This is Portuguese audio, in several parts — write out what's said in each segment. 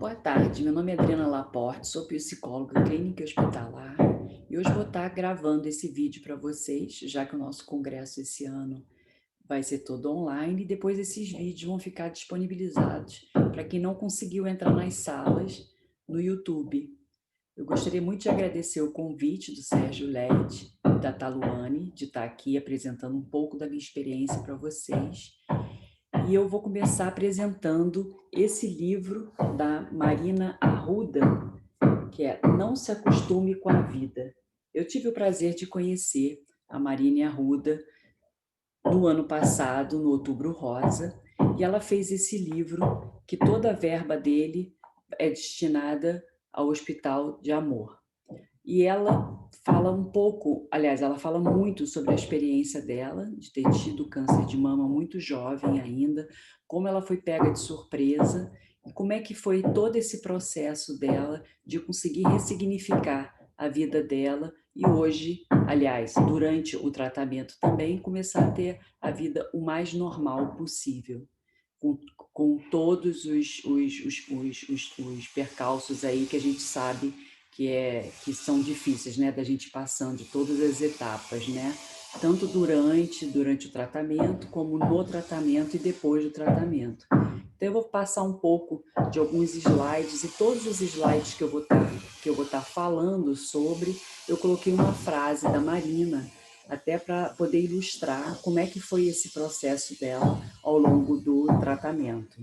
Boa tarde, meu nome é Adriana Laporte, sou psicóloga clínica e hospitalar e hoje vou estar gravando esse vídeo para vocês, já que o nosso congresso esse ano vai ser todo online e depois esses vídeos vão ficar disponibilizados para quem não conseguiu entrar nas salas no YouTube. Eu gostaria muito de agradecer o convite do Sérgio Led e da Taluane de estar aqui apresentando um pouco da minha experiência para vocês. E eu vou começar apresentando esse livro da Marina Arruda, que é Não se acostume com a vida. Eu tive o prazer de conhecer a Marina Arruda no ano passado, no Outubro Rosa, e ela fez esse livro que toda a verba dele é destinada ao Hospital de Amor. E ela fala um pouco, aliás, ela fala muito sobre a experiência dela, de ter tido câncer de mama muito jovem ainda, como ela foi pega de surpresa, e como é que foi todo esse processo dela de conseguir ressignificar a vida dela e hoje, aliás, durante o tratamento também, começar a ter a vida o mais normal possível, com todos os percalços aí que a gente sabe que são difíceis, né, da gente passando de todas as etapas, né? Tanto durante o tratamento, como no tratamento e depois do tratamento. Então eu vou passar um pouco de alguns slides, e todos os slides que eu vou estar falando sobre, eu coloquei uma frase da Marina, até para poder ilustrar como é que foi esse processo dela ao longo do tratamento.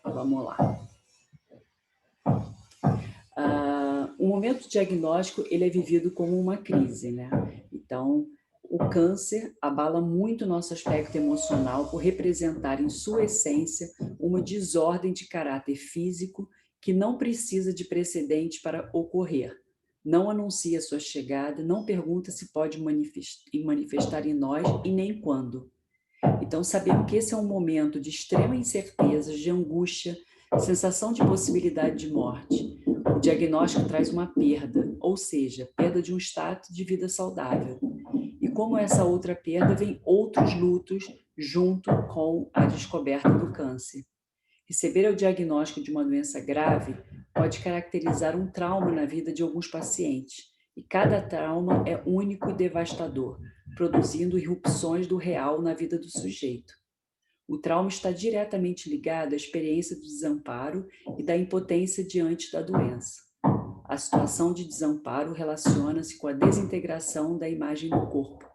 Vamos lá. O momento diagnóstico ele é vivido como uma crise, né? Então, o câncer abala muito o nosso aspecto emocional por representar em sua essência uma desordem de caráter físico que não precisa de precedente para ocorrer. Não anuncia sua chegada, não pergunta se pode manifestar em nós e nem quando. Então, sabemos que esse é um momento de extrema incerteza, de angústia, sensação de possibilidade de morte. O diagnóstico traz uma perda, ou seja, perda de um status de vida saudável. E como essa outra perda, vem outros lutos junto com a descoberta do câncer. Receber o diagnóstico de uma doença grave pode caracterizar um trauma na vida de alguns pacientes, e cada trauma é único e devastador, produzindo irrupções do real na vida do sujeito. O trauma está diretamente ligado à experiência do desamparo e da impotência diante da doença. A situação de desamparo relaciona-se com a desintegração da imagem do corpo.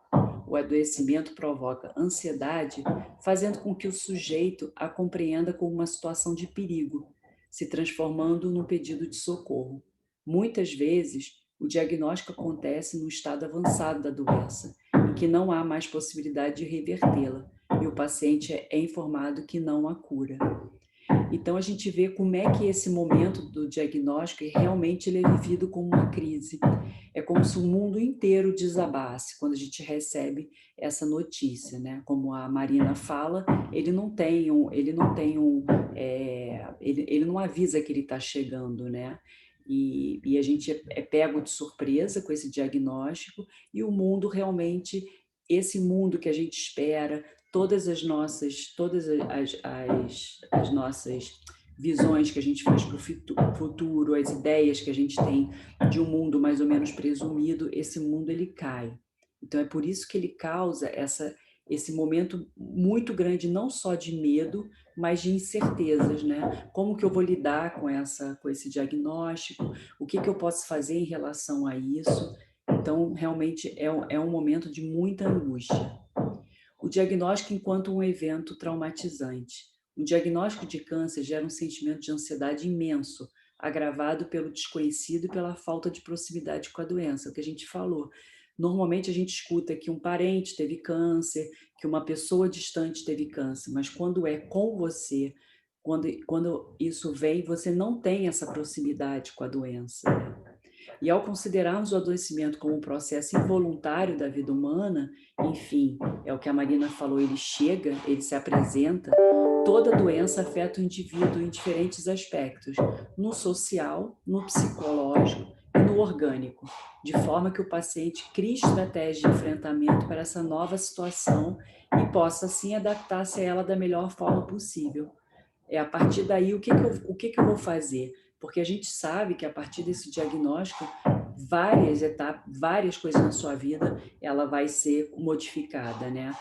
O adoecimento provoca ansiedade, fazendo com que o sujeito a compreenda como uma situação de perigo, se transformando num pedido de socorro. Muitas vezes, o diagnóstico acontece no estado avançado da doença, em que não há mais possibilidade de revertê-la, e o paciente é informado que não há cura. Então, a gente vê como é que esse momento do diagnóstico realmente ele é vivido como uma crise. É como se o mundo inteiro desabasse quando a gente recebe essa notícia, né? Como a Marina fala, ele não avisa que ele está chegando, né? E a gente é pego de surpresa com esse diagnóstico, e o mundo realmente, esse mundo que a gente espera, as nossas visões que a gente faz para o futuro, as ideias que a gente tem de um mundo mais ou menos presumido, esse mundo ele cai. Então é por isso que ele causa esse momento muito grande, não só de medo, mas de incertezas, né? Como que eu vou lidar com esse diagnóstico? O que eu posso fazer em relação a isso? Então, realmente é um momento de muita angústia. O diagnóstico enquanto um evento traumatizante. O diagnóstico de câncer gera um sentimento de ansiedade imenso, agravado pelo desconhecido e pela falta de proximidade com a doença, o que a gente falou. Normalmente a gente escuta que um parente teve câncer, que uma pessoa distante teve câncer, mas quando é com você, quando isso vem, você não tem essa proximidade com a doença, né? E ao considerarmos o adoecimento como um processo involuntário da vida humana, enfim, é o que a Marina falou, ele chega, ele se apresenta, toda doença afeta o indivíduo em diferentes aspectos, no social, no psicológico e no orgânico, de forma que o paciente crie estratégias de enfrentamento para essa nova situação e possa, assim, adaptar-se a ela da melhor forma possível. A partir daí, o que que eu vou fazer? Porque a gente sabe que a partir desse diagnóstico, várias etapas, várias coisas na sua vida, ela vai ser modificada, né?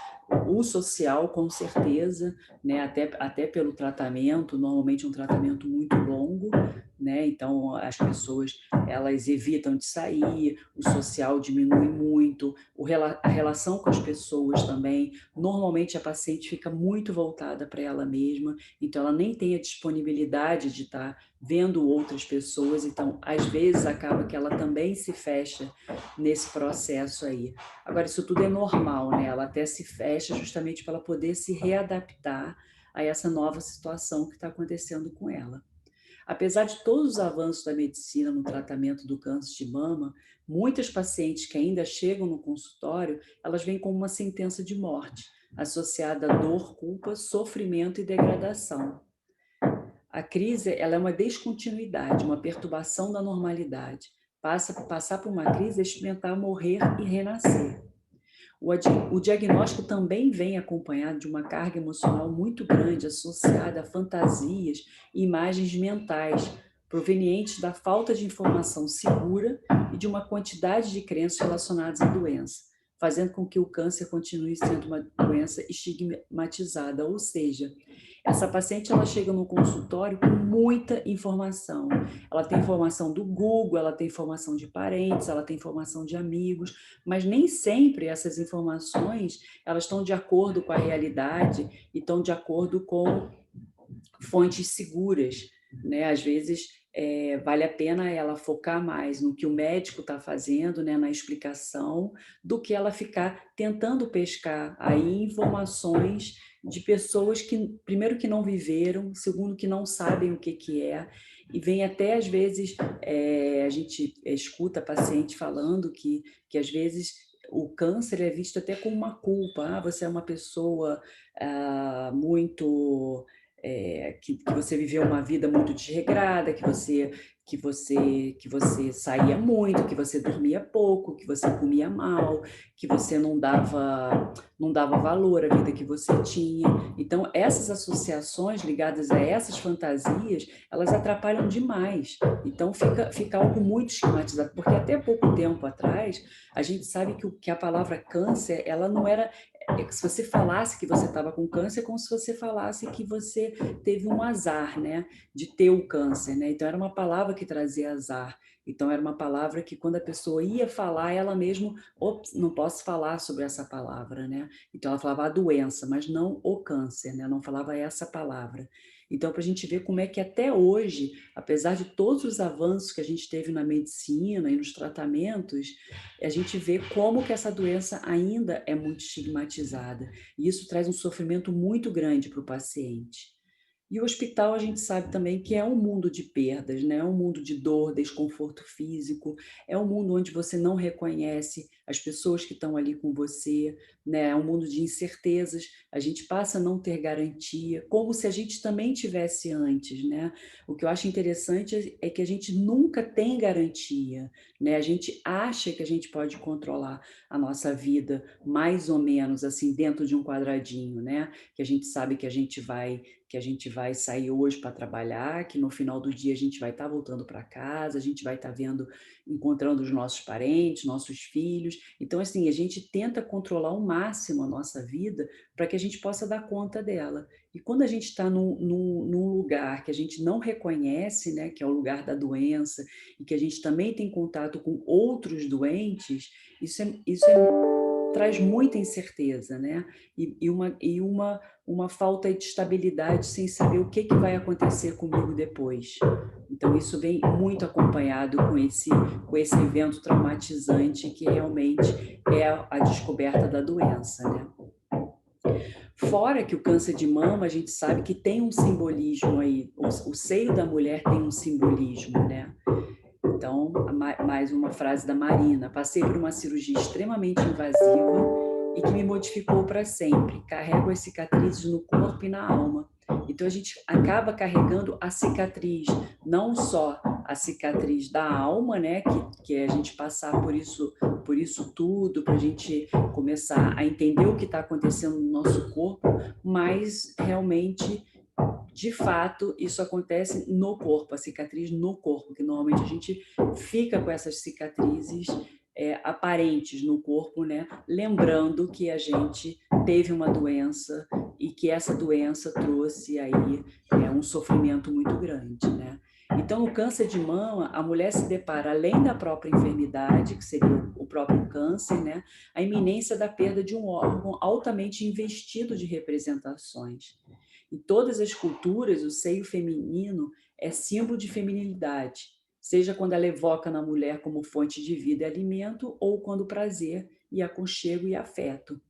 O social, com certeza, né? Até pelo tratamento, normalmente um tratamento muito longo, né? Então, as pessoas, elas evitam de sair, o social diminui muito, a relação com as pessoas também. Normalmente, a paciente fica muito voltada para ela mesma, então ela nem tem a disponibilidade de estar vendo outras pessoas, então às vezes acaba que ela também se fecha nesse processo aí. Agora, isso tudo é normal, né? Ela até se fecha justamente para ela poder se readaptar a essa nova situação que está acontecendo com ela. Apesar de todos os avanços da medicina no tratamento do câncer de mama, muitas pacientes que ainda chegam no consultório, elas vêm com uma sentença de morte, associada a dor, culpa, sofrimento e degradação. A crise, ela é uma descontinuidade, uma perturbação da normalidade. Passar por uma crise é experimentar morrer e renascer. O diagnóstico também vem acompanhado de uma carga emocional muito grande associada a fantasias e imagens mentais, provenientes da falta de informação segura e de uma quantidade de crenças relacionadas à doença, fazendo com que o câncer continue sendo uma doença estigmatizada, ou seja, essa paciente ela chega no consultório com muita informação. Ela tem informação do Google, ela tem informação de parentes, ela tem informação de amigos, mas nem sempre essas informações elas estão de acordo com a realidade e estão de acordo com fontes seguras, né? Às vezes vale a pena ela focar mais no que o médico está fazendo, né, na explicação, do que ela ficar tentando pescar aí informações de pessoas que, primeiro, que não viveram, segundo, que não sabem o que é, e vem até, às vezes, a gente escuta paciente falando que às vezes, o câncer é visto até como uma culpa. Ah, você é uma pessoa muito que você viveu uma vida muito desregrada, que você saía muito, que você dormia pouco, que você comia mal, que você não dava valor à vida que você tinha. Então, essas associações ligadas a essas fantasias, elas atrapalham demais. Então, fica algo muito estigmatizado, porque até pouco tempo atrás, a gente sabe que a palavra câncer, ela não era se você falasse que você estava com câncer, é como se você falasse que você teve um azar, né, de ter o câncer, né? Então era uma palavra que trazia azar. Então era uma palavra que quando a pessoa ia falar, ela mesmo, ops, não posso falar sobre essa palavra, né? Então ela falava a doença, mas não o câncer, né? Não falava essa palavra. Então, para a gente ver como é que até hoje, apesar de todos os avanços que a gente teve na medicina e nos tratamentos, a gente vê como que essa doença ainda é muito estigmatizada. E isso traz um sofrimento muito grande para o paciente. E o hospital a gente sabe também que é um mundo de perdas, né? É um mundo de dor, desconforto físico, é um mundo onde você não reconhece as pessoas que estão ali com você, né? É um mundo de incertezas, a gente passa a não ter garantia, como se a gente também tivesse antes, né? O que eu acho interessante é que a gente nunca tem garantia, né? A gente acha que a gente pode controlar a nossa vida mais ou menos assim dentro de um quadradinho, né? Que a gente sabe que a gente vai sair hoje para trabalhar, que no final do dia a gente vai estar voltando para casa, a gente vai estar encontrando os nossos parentes, nossos filhos. Então, assim, a gente tenta controlar ao máximo a nossa vida para que a gente possa dar conta dela. E quando a gente está num lugar que a gente não reconhece, né, que é o lugar da doença, e que a gente também tem contato com outros doentes, traz muita incerteza, né? E uma falta de estabilidade sem saber o que vai acontecer comigo depois. Então, isso vem muito acompanhado com esse evento traumatizante que realmente é a descoberta da doença, né? Fora que o câncer de mama, a gente sabe que tem um simbolismo aí, o seio da mulher tem um simbolismo, né? Então, mais uma frase da Marina: passei por uma cirurgia extremamente invasiva e que me modificou para sempre. Carrego as cicatrizes no corpo e na alma. Então, a gente acaba carregando a cicatriz, não só a cicatriz da alma, né, que é a gente passar por isso tudo, para a gente começar a entender o que está acontecendo no nosso corpo, mas realmente De fato, isso acontece no corpo, a cicatriz no corpo, que normalmente a gente fica com essas cicatrizes aparentes no corpo, né? Lembrando que a gente teve uma doença e que essa doença trouxe aí um sofrimento muito grande, né? Então, no câncer de mama, a mulher se depara, além da própria enfermidade, que seria o próprio câncer, né? A iminência da perda de um órgão altamente investido de representações. Em todas as culturas, o seio feminino é símbolo de feminilidade, seja quando ela evoca na mulher como fonte de vida e alimento, ou quando prazer e aconchego e afeto.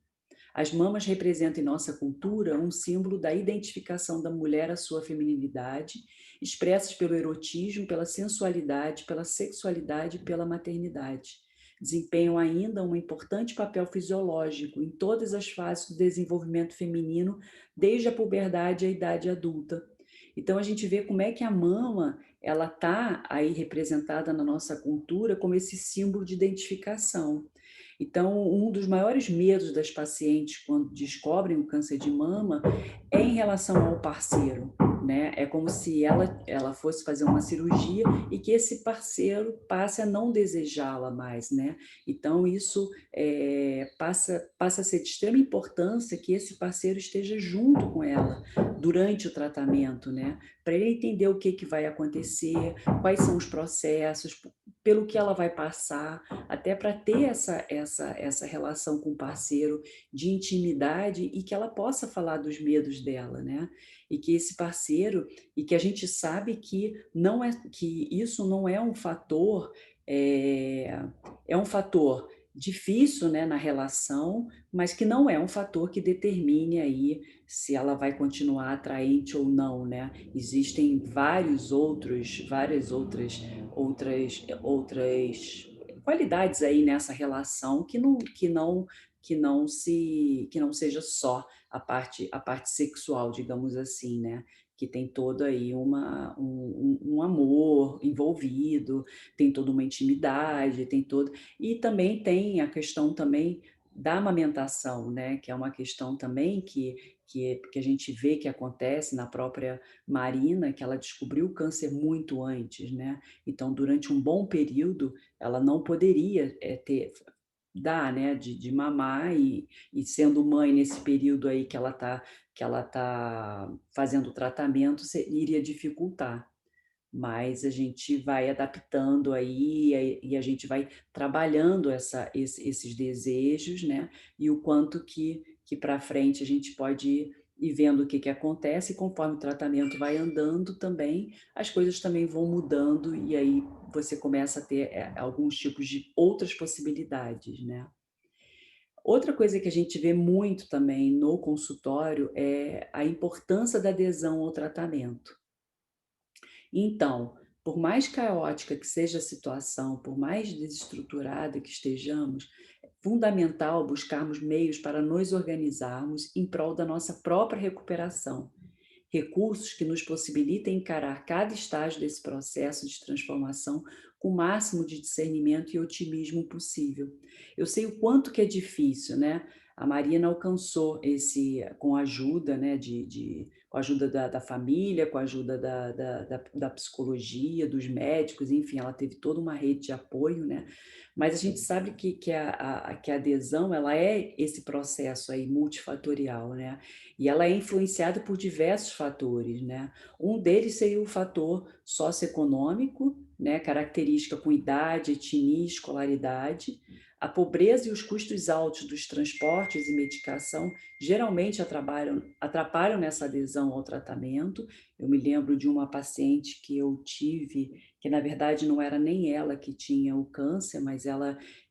As mamas representam em nossa cultura um símbolo da identificação da mulher à sua feminilidade, expressas pelo erotismo, pela sensualidade, pela sexualidade e pela maternidade. Desempenham ainda um importante papel fisiológico em todas as fases do desenvolvimento feminino, desde a puberdade à idade adulta. Então a gente vê como é que a mama ela está aí representada na nossa cultura como esse símbolo de identificação. Então, um dos maiores medos das pacientes quando descobrem o câncer de mama é em relação ao parceiro, né? É como se ela fosse fazer uma cirurgia e que esse parceiro passe a não desejá-la mais, né? Então, isso passa a ser de extrema importância que esse parceiro esteja junto com ela durante o tratamento, né? Para ele entender o que vai acontecer, quais são os processos, pelo que ela vai passar, até para ter essa relação com o parceiro de intimidade e que ela possa falar dos medos dela, né? E que esse parceiro, e que a gente sabe que não é que isso não é um fator, é um fator difícil, né, na relação, mas que não é um fator que determine aí se ela vai continuar atraente ou não, né? Existem várias outras qualidades aí nessa relação que não seja só a parte sexual, digamos assim, né? Que tem todo aí um amor envolvido, tem toda uma intimidade, tem todo. E também tem a questão também da amamentação, né? Que é uma questão também que a gente vê que acontece na própria Marina, que ela descobriu o câncer muito antes, né? Então, durante um bom período, ela não poderia dar, né, de mamar e sendo mãe nesse período aí que ela tá fazendo o tratamento, iria dificultar. Mas a gente vai adaptando aí e a gente vai trabalhando esses desejos, né? E o quanto que para frente a gente pode ir vendo o que acontece, e conforme o tratamento vai andando também, as coisas também vão mudando, e aí você começa a ter alguns tipos de outras possibilidades, né? Outra coisa que a gente vê muito também no consultório é a importância da adesão ao tratamento. Então, por mais caótica que seja a situação, por mais desestruturada que estejamos, é fundamental buscarmos meios para nos organizarmos em prol da nossa própria recuperação. Recursos que nos possibilitem encarar cada estágio desse processo de transformação com o máximo de discernimento e otimismo possível. Eu sei o quanto que é difícil, né? A Marina alcançou com a ajuda, né, com a ajuda da família, com a ajuda da psicologia, dos médicos, enfim, ela teve toda uma rede de apoio, né? Mas a gente sabe que a adesão, ela é esse processo aí multifatorial, né? E ela é influenciada por diversos fatores, né? Um deles seria o fator socioeconômico, né? Característica com idade, etnia, escolaridade. A pobreza e os custos altos dos transportes e medicação geralmente atrapalham nessa adesão ao tratamento. Eu me lembro de uma paciente que eu tive, que na verdade não era nem ela que tinha o câncer, mas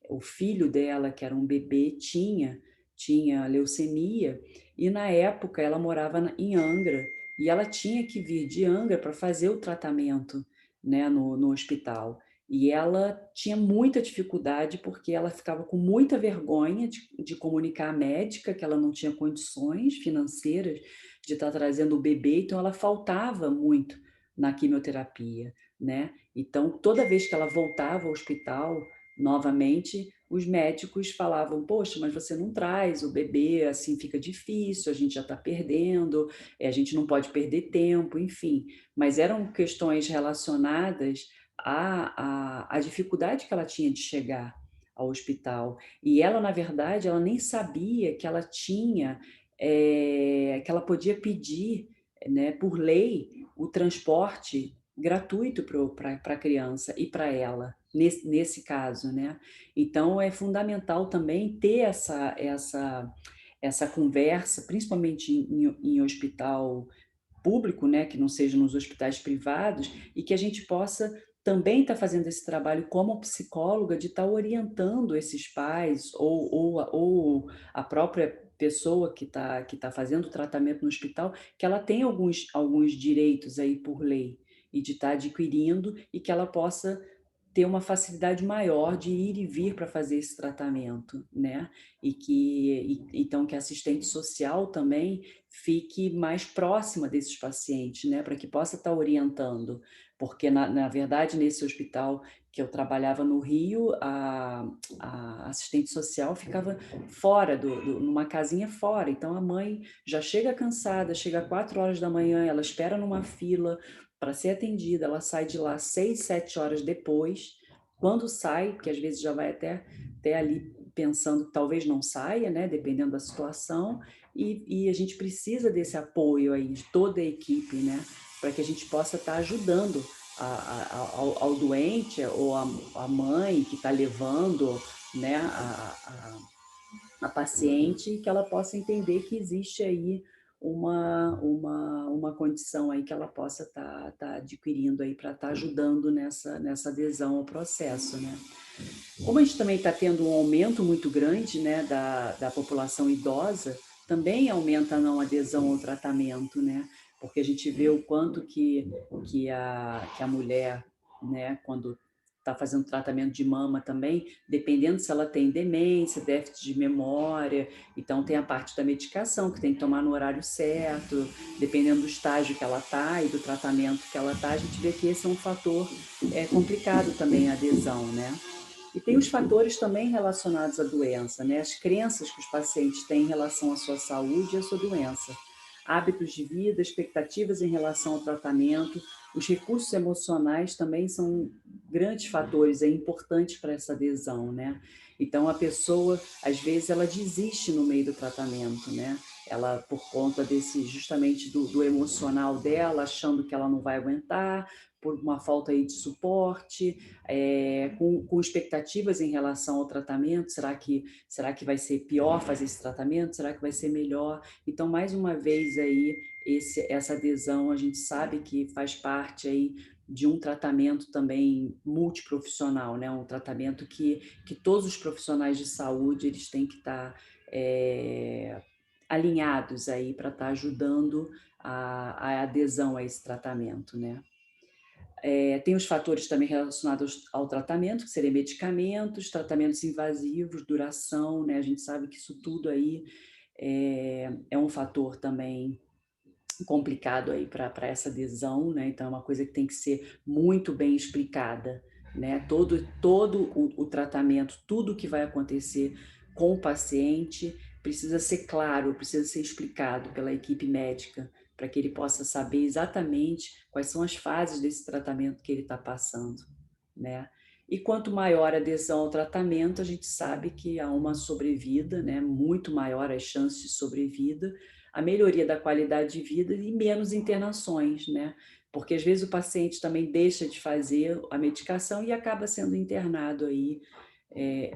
o filho dela, que era um bebê, tinha leucemia, e na época ela morava em Angra, e ela tinha que vir de Angra para fazer o tratamento, né, no hospital. E ela tinha muita dificuldade porque ela ficava com muita vergonha de comunicar à médica que ela não tinha condições financeiras de estar trazendo o bebê, então ela faltava muito na quimioterapia, né? Então, toda vez que ela voltava ao hospital, novamente, os médicos falavam: "Poxa, mas você não traz o bebê, assim fica difícil, a gente já está perdendo, a gente não pode perder tempo", enfim. Mas eram questões relacionadas à dificuldade que ela tinha de chegar ao hospital. E ela, na verdade, ela nem sabia que ela tinha, que ela podia pedir, né, por lei, o transporte gratuito para a criança e para ela, nesse caso, né. Então é fundamental também ter essa conversa, principalmente em hospital público, né, que não seja nos hospitais privados, e que a gente possa também estar fazendo esse trabalho como psicóloga de estar orientando esses pais ou a própria pessoa que tá fazendo o tratamento no hospital, que ela tem alguns direitos aí por lei, e de estar adquirindo e que ela possa ter uma facilidade maior de ir e vir para fazer esse tratamento, né. Então que a assistente social também fique mais próxima desses pacientes, né, para que possa estar orientando. Porque na verdade nesse hospital que eu trabalhava no Rio, a assistente social ficava fora numa casinha fora, então a mãe já chega cansada, chega 4 horas da manhã, ela espera numa fila para ser atendida, ela sai de lá 6, 7 horas depois. Quando sai, porque às vezes já vai até ali pensando que talvez não saia, né, dependendo da situação, e a gente precisa desse apoio aí de toda a equipe, né, para que a gente possa estar ajudando ao doente ou a mãe que está levando, né, a paciente, que ela possa entender que existe aí uma condição aí que ela possa estar adquirindo aí para estar ajudando nessa adesão ao processo, né. Como a gente também está tendo um aumento muito grande, né, da população idosa, também aumenta a não adesão ao tratamento, né, porque a gente vê o quanto que a mulher, né, quando está fazendo tratamento de mama também, dependendo se ela tem demência, déficit de memória, então tem a parte da medicação que tem que tomar no horário certo, dependendo do estágio que ela está e do tratamento que ela está, a gente vê que esse é um fator complicado também a adesão, né. E tem os fatores também relacionados à doença, né? As crenças que os pacientes têm em relação à sua saúde e à sua doença. Hábitos de vida, expectativas em relação ao tratamento, os recursos emocionais também são grandes fatores importantes para essa adesão, né? Então a pessoa, às vezes, ela desiste no meio do tratamento, né? Ela, por conta justamente do emocional dela, achando que ela não vai aguentar, por uma falta aí de suporte, com expectativas em relação ao tratamento, será que vai ser pior fazer esse tratamento? Será que vai ser melhor? Então, mais uma vez aí, essa adesão, a gente sabe que faz parte aí de um tratamento também multiprofissional, né? Um tratamento que todos os profissionais de saúde eles têm que estar alinhados aí para estar ajudando a adesão a esse tratamento, né? Tem os fatores também relacionados ao tratamento, que seriam medicamentos, tratamentos invasivos, duração, né? A gente sabe que isso tudo aí é um fator também complicado aí para essa adesão, né? Então é uma coisa que tem que ser muito bem explicada, né? Todo o tratamento, tudo que vai acontecer com o paciente precisa ser claro, precisa ser explicado pela equipe médica, para que ele possa saber exatamente quais são as fases desse tratamento que ele está passando, né? E quanto maior a adesão ao tratamento, a gente sabe que há uma sobrevida, né? Muito maior as chances de sobrevida, a melhoria da qualidade de vida e menos internações, né? Porque às vezes o paciente também deixa de fazer a medicação e acaba sendo internado aí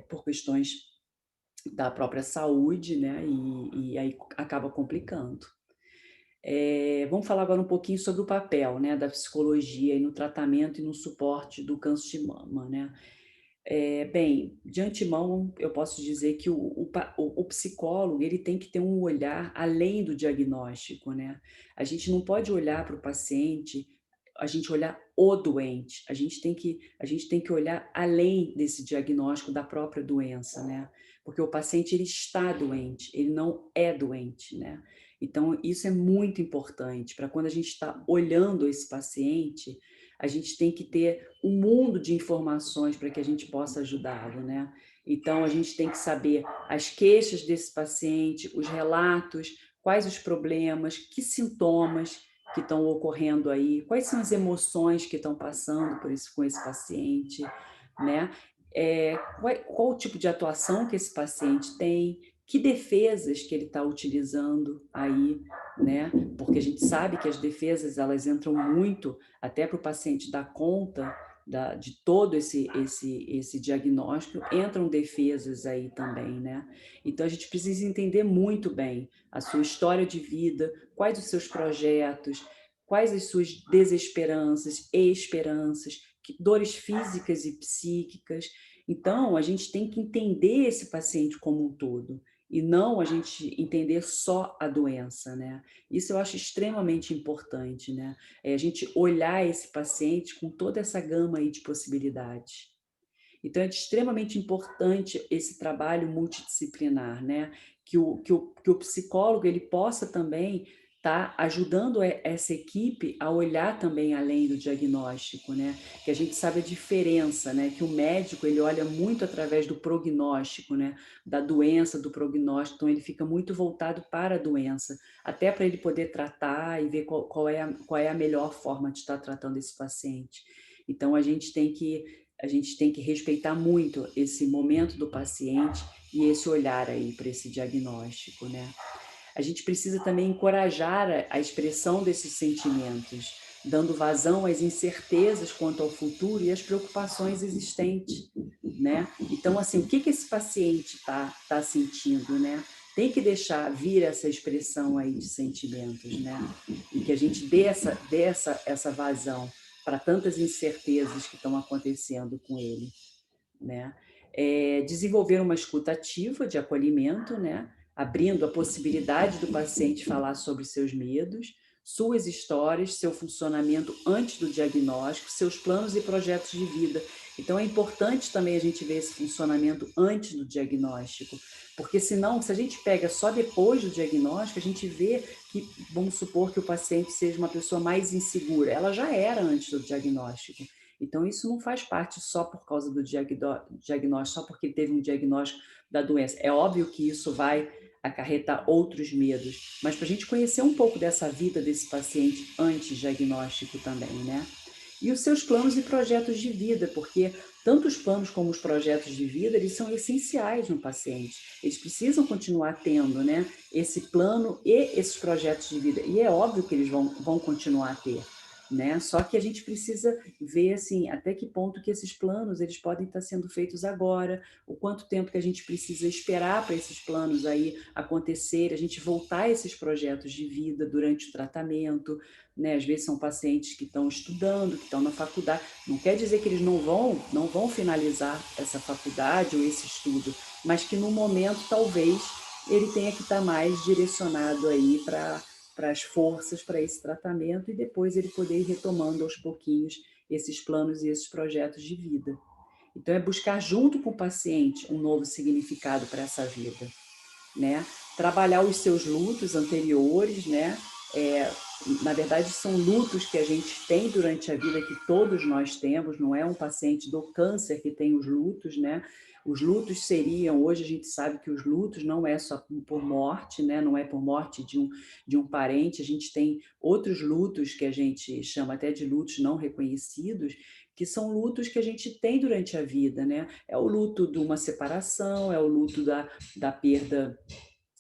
por questões da própria saúde, né? E aí acaba complicando. Vamos falar agora um pouquinho sobre o papel, né, da psicologia e no tratamento e no suporte do câncer de mama, né? Bem, de antemão, eu posso dizer que o psicólogo ele tem que ter um olhar além do diagnóstico, né? A gente não pode olhar para o paciente, a gente olhar o doente, a gente tem que olhar além desse diagnóstico da própria doença, né? Porque o paciente ele está doente, ele não é doente, né? Então, isso é muito importante para quando a gente está olhando esse paciente, a gente tem que ter um mundo de informações para que a gente possa ajudá-lo, né? Então, a gente tem que saber as queixas desse paciente, os relatos, quais os problemas, que sintomas que estão ocorrendo aí, quais são as emoções que estão passando com esse paciente, né? Qual o tipo de atuação que esse paciente tem, que defesas que ele está utilizando aí, né? Porque a gente sabe que as defesas elas entram muito até para o paciente dar conta de todo esse diagnóstico, entram defesas aí também, né? Então a gente precisa entender muito bem a sua história de vida, quais os seus projetos, quais as suas desesperanças e esperanças, dores físicas e psíquicas. Então, a gente tem que entender esse paciente como um todo, e não a gente entender só a doença, né? Isso eu acho extremamente importante, né? É a gente olhar esse paciente com toda essa gama aí de possibilidades. Então, é extremamente importante esse trabalho multidisciplinar, né? Que o psicólogo ele possa também estar ajudando essa equipe a olhar também além do diagnóstico, né? Que a gente sabe a diferença, né? Que o médico ele olha muito através do prognóstico, né? Da doença, do prognóstico, então ele fica muito voltado para a doença, até para ele poder tratar e ver qual é a melhor forma de estar tratando esse paciente. Então a gente tem que respeitar muito esse momento do paciente e esse olhar aí para esse diagnóstico, né? A gente precisa também encorajar a expressão desses sentimentos, dando vazão às incertezas quanto ao futuro e às preocupações existentes, né? Então, assim, o que que esse paciente tá sentindo, né? Tem que deixar vir essa expressão aí de sentimentos, né? E que a gente dê essa vazão para tantas incertezas que estão acontecendo com ele, né? Desenvolver uma escuta ativa de acolhimento, né? Abrindo a possibilidade do paciente falar sobre seus medos, suas histórias, seu funcionamento antes do diagnóstico, seus planos e projetos de vida. Então, é importante também a gente ver esse funcionamento antes do diagnóstico, porque senão, se a gente pega só depois do diagnóstico, a gente vê que, vamos supor que o paciente seja uma pessoa mais insegura. Ela já era antes do diagnóstico. Então, isso não faz parte só por causa do diagnóstico, só porque teve um diagnóstico da doença. É óbvio que isso vai acarretar outros medos, mas para a gente conhecer um pouco dessa vida desse paciente antes diagnóstico também, né? E os seus planos e projetos de vida, porque tanto os planos como os projetos de vida, eles são essenciais no paciente. Eles precisam continuar tendo, né, esse plano e esses projetos de vida. E é óbvio que eles vão continuar a ter, né? Só que a gente precisa ver assim até que ponto que esses planos eles podem estar sendo feitos agora, o quanto tempo que a gente precisa esperar para esses planos aí acontecer, a gente voltar a esses projetos de vida durante o tratamento, né? Às vezes são pacientes que estão estudando, que estão na faculdade, não quer dizer que eles não vão finalizar essa faculdade ou esse estudo, mas que no momento talvez ele tenha que estar mais direcionado aí para as forças para esse tratamento e depois ele poder ir retomando aos pouquinhos esses planos e esses projetos de vida. Então, é buscar junto com o paciente um novo significado para essa vida, né? Trabalhar os seus lutos anteriores, né? É, Na verdade, são lutos que a gente tem durante a vida, que todos nós temos, não é um paciente do câncer que tem os lutos, né? Os lutos seriam, hoje a gente sabe que os lutos não é só por morte, né? Não é por morte de um parente, a gente tem outros lutos que a gente chama até de lutos não reconhecidos, que são lutos que a gente tem durante a vida, né? É o luto de uma separação, é o luto da perda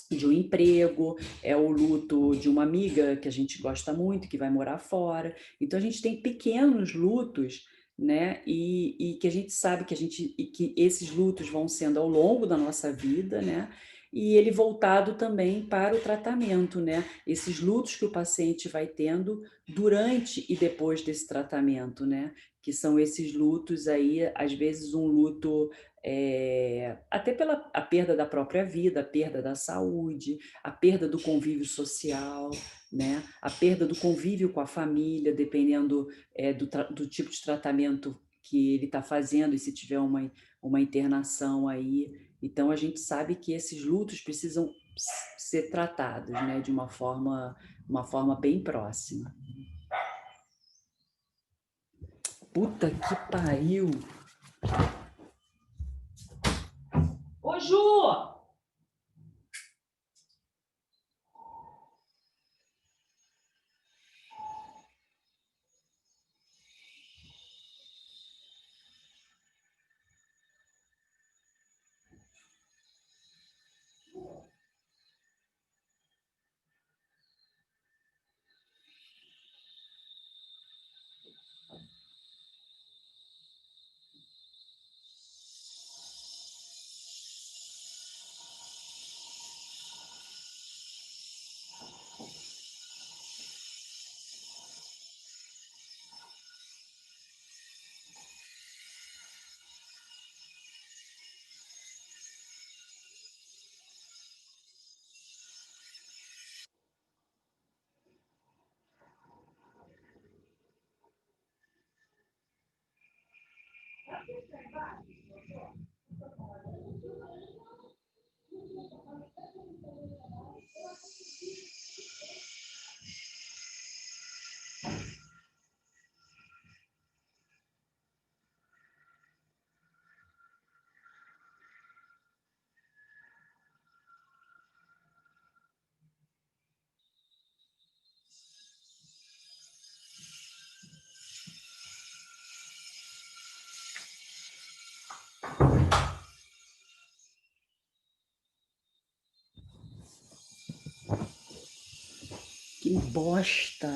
de um emprego, é o luto de uma amiga que a gente gosta muito, que vai morar fora. Então a gente tem pequenos lutos, né? E que a gente sabe e que esses lutos vão sendo ao longo da nossa vida, né? E ele voltado também para o tratamento, né? Esses lutos que o paciente vai tendo durante e depois desse tratamento, né? Que são esses lutos aí, às vezes um luto até pela a perda da própria vida, a perda da saúde, a perda do convívio social, né? A perda do convívio com a família, dependendo do tipo de tratamento que ele está fazendo e se tiver uma internação aí. Então, a gente sabe que esses lutos precisam ser tratados, né? De uma forma bem próxima. Puta que pariu! Ô, Ju! Que bosta!